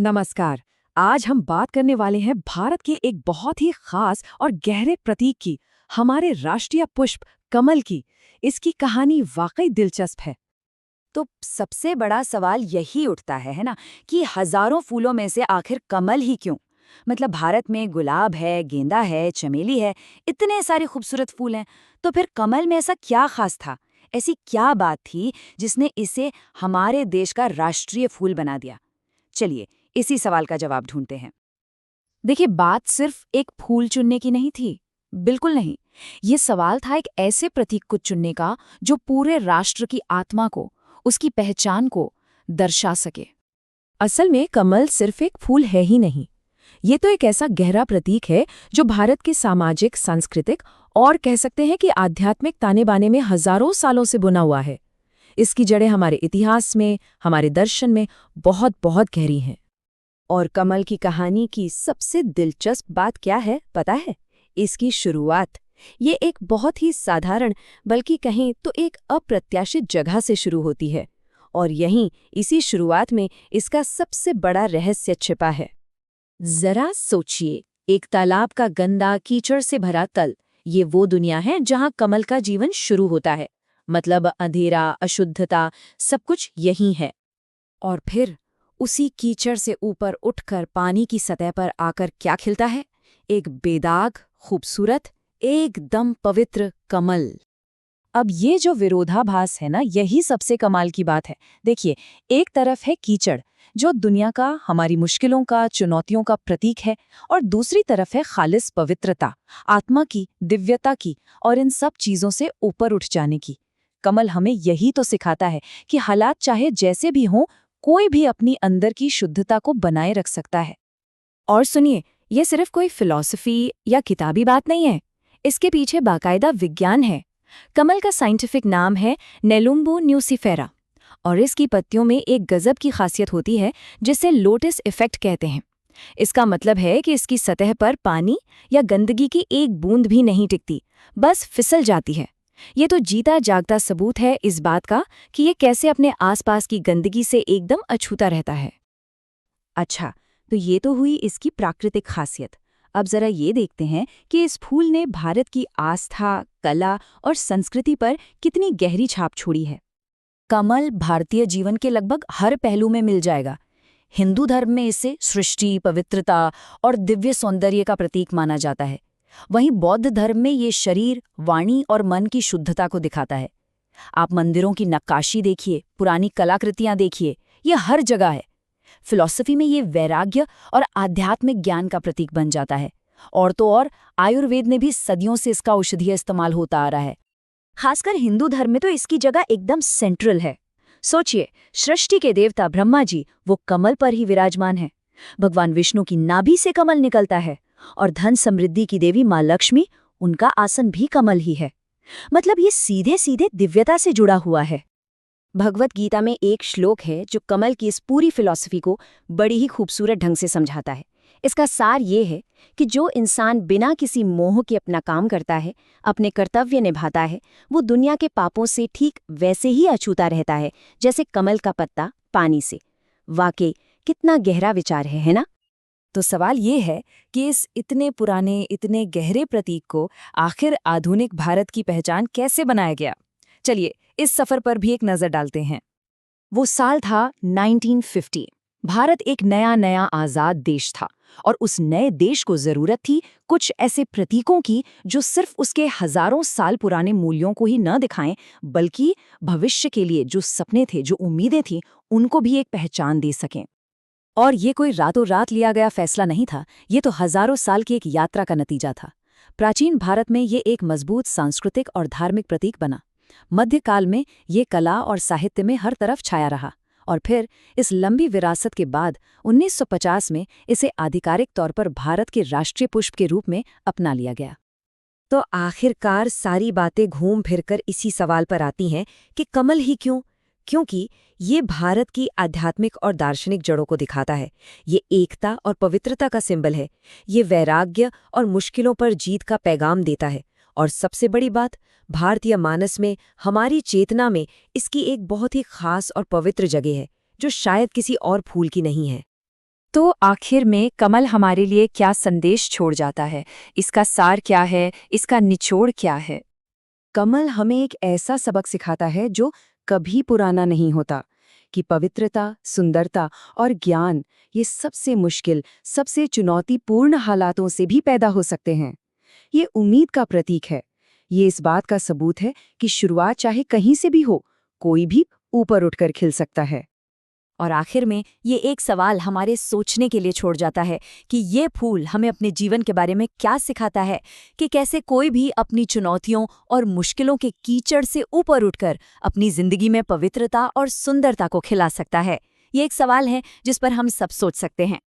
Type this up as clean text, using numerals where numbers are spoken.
नमस्कार। आज हम बात करने वाले हैं भारत के एक बहुत ही खास और गहरे प्रतीक की, हमारे राष्ट्रीय पुष्प कमल की। इसकी कहानी वाकई दिलचस्प है। तो सबसे बड़ा सवाल यही उठता है ना, कि हजारों फूलों में से आखिर कमल ही क्यों? मतलब भारत में गुलाब है, गेंदा है, चमेली है, इतने सारे खूबसूरत फूल हैं। तो फिर कमल में ऐसा क्या खास था? ऐसी क्या बात थी जिसने इसे हमारे देश का राष्ट्रीय फूल बना दिया? चलिए, इसी सवाल का जवाब ढूंढते हैं। देखिए, बात सिर्फ एक फूल चुनने की नहीं थी। बिल्कुल नहीं। ये सवाल था एक ऐसे प्रतीक को चुनने का जो पूरे राष्ट्र की आत्मा को, उसकी पहचान को दर्शा सके। असल में कमल सिर्फ एक फूल है ही नहीं। ये तो एक ऐसा गहरा प्रतीक है जो भारत के सामाजिक, सांस्कृतिक और कह सकते हैं कि आध्यात्मिक ताने बाने में हजारों सालों से बुना हुआ है। इसकी जड़ें हमारे इतिहास में, हमारे दर्शन में बहुत बहुत गहरी हैं। और कमल की कहानी की सबसे दिलचस्प बात क्या है, पता है? इसकी शुरुआत। ये एक बहुत ही साधारण, बल्कि कहें तो एक अप्रत्याशित जगह से शुरू होती है। और यहीं इसी शुरुआत में इसका सबसे बड़ा रहस्य छिपा है। जरा सोचिए, एक तालाब का गंदा कीचड़ से भरा तल, ये वो दुनिया है जहां कमल का जीवन शुरू होता है। मतलब अंधेरा, अशुद्धता, सब कुछ यही है। और फिर उसी कीचड़ से ऊपर उठकर पानी की सतह पर आकर क्या खिलता है? एक बेदाग, खूबसूरत, एकदम पवित्र कमल। अब ये जो विरोधाभास है ना, यही सबसे कमाल की बात है। देखिए, एक तरफ है कीचड़, जो दुनिया का, हमारी मुश्किलों का, चुनौतियों का प्रतीक है, और दूसरी तरफ है खालिस पवित्रता, आत्मा की, दिव्यता की, और इन सब चीजों से ऊपर उठ जाने की। कमल हमें यही तो सिखाता है कि हालात चाहे जैसे भी हों, कोई भी अपनी अंदर की शुद्धता को बनाए रख सकता है। और सुनिए, ये सिर्फ कोई फिलॉसफी या किताबी बात नहीं है। इसके पीछे बाकायदा विज्ञान है। कमल का साइंटिफिक नाम है नेलुम्बो न्यूसिफेरा, और इसकी पत्तियों में एक गजब की खासियत होती है जिसे लोटस इफेक्ट कहते हैं। इसका मतलब है कि इसकी सतह पर पानी या गंदगी की एक बूंद भी नहीं टिकती, बस फिसल जाती है। ये तो जीता जागता सबूत है इस बात का कि ये कैसे अपने आसपास की गंदगी से एकदम अछूता रहता है। अच्छा, तो ये तो हुई इसकी प्राकृतिक खासियत। अब जरा ये देखते हैं कि इस फूल ने भारत की आस्था, कला और संस्कृति पर कितनी गहरी छाप छोड़ी है। कमल भारतीय जीवन के लगभग हर पहलू में मिल जाएगा। हिंदू धर्म में इसे सृष्टि, पवित्रता और दिव्य सौंदर्य का प्रतीक माना जाता है। वहीं बौद्ध धर्म में ये शरीर, वाणी और मन की शुद्धता को दिखाता है। आप मंदिरों की नक्काशी देखिए, पुरानी कलाकृतियां देखिए, ये हर जगह है। फिलॉसफी में ये वैराग्य और आध्यात्मिक ज्ञान का प्रतीक बन जाता है। और तो और आयुर्वेद में भी सदियों से इसका औषधीय इस्तेमाल होता आ रहा है। खासकर हिंदू धर्म में तो इसकी जगह एकदम सेंट्रल है। सोचिए, सृष्टि के देवता ब्रह्मा जी वो कमल पर ही विराजमान है। भगवान विष्णु की नाभि से कमल निकलता है, और धन समृद्धि की देवी माँ लक्ष्मी, उनका आसन भी कमल ही है। मतलब ये सीधे सीधे दिव्यता से जुड़ा हुआ है। भगवत गीता में एक श्लोक है जो कमल की इस पूरी फिलॉसफी को बड़ी ही खूबसूरत ढंग से समझाता है। इसका सार ये है कि जो इंसान बिना किसी मोह के अपना काम करता है, अपने कर्तव्य निभाता है, वो दुनिया के पापों से ठीक वैसे ही अछूता रहता है जैसे कमल का पत्ता पानी से। वाकई कितना गहरा विचार है ना? तो सवाल ये है कि इस इतने पुराने, इतने गहरे प्रतीक को आखिर आधुनिक भारत की पहचान कैसे बनाया गया? चलिए, इस सफर पर भी एक नजर डालते हैं। वो साल था 1950। भारत एक नया नया आजाद देश था, और उस नए देश को जरूरत थी कुछ ऐसे प्रतीकों की जो सिर्फ उसके हजारों साल पुराने मूल्यों को ही न दिखाएं, बल्कि भविष्य के लिए जो सपने थे, जो उम्मीदें थीं, उनको भी एक पहचान दे सकें। और ये कोई रातों रात लिया गया फैसला नहीं था, ये तो हजारों साल की एक यात्रा का नतीजा था। प्राचीन भारत में ये एक मजबूत सांस्कृतिक और धार्मिक प्रतीक बना। मध्यकाल में ये कला और साहित्य में हर तरफ छाया रहा, और फिर इस लंबी विरासत के बाद 1950 में इसे आधिकारिक तौर पर भारत के राष्ट्रीय पुष्प के रूप में अपना लिया गया। तो आखिरकार सारी बातें घूम फिरकर इसी सवाल पर आती हैं कि कमल ही क्यों? क्योंकि ये भारत की आध्यात्मिक और दार्शनिक जड़ों को दिखाता है। ये एकता और पवित्रता का सिंबल है। ये वैराग्य और मुश्किलों पर जीत का पैगाम देता है। और सबसे बड़ी बात, भारतीय मानस में, हमारी चेतना में इसकी एक बहुत ही खास और पवित्र जगह है, जो शायद किसी और फूल की नहीं है। तो आखिर में कमल हमारे लिए क्या संदेश छोड़ जाता है? इसका सार क्या है? इसका निचोड़ क्या है? कमल हमें एक ऐसा सबक सिखाता है जो कभी पुराना नहीं होता, कि पवित्रता, सुंदरता और ज्ञान ये सबसे मुश्किल, सबसे चुनौतीपूर्ण हालातों से भी पैदा हो सकते हैं। ये उम्मीद का प्रतीक है। ये इस बात का सबूत है कि शुरुआत चाहे कहीं से भी हो, कोई भी ऊपर उठकर खिल सकता है। और आखिर में ये एक सवाल हमारे सोचने के लिए छोड़ जाता है कि ये फूल हमें अपने जीवन के बारे में क्या सिखाता है, कि कैसे कोई भी अपनी चुनौतियों और मुश्किलों के कीचड़ से ऊपर उठकर अपनी जिंदगी में पवित्रता और सुंदरता को खिला सकता है। ये एक सवाल है जिस पर हम सब सोच सकते हैं।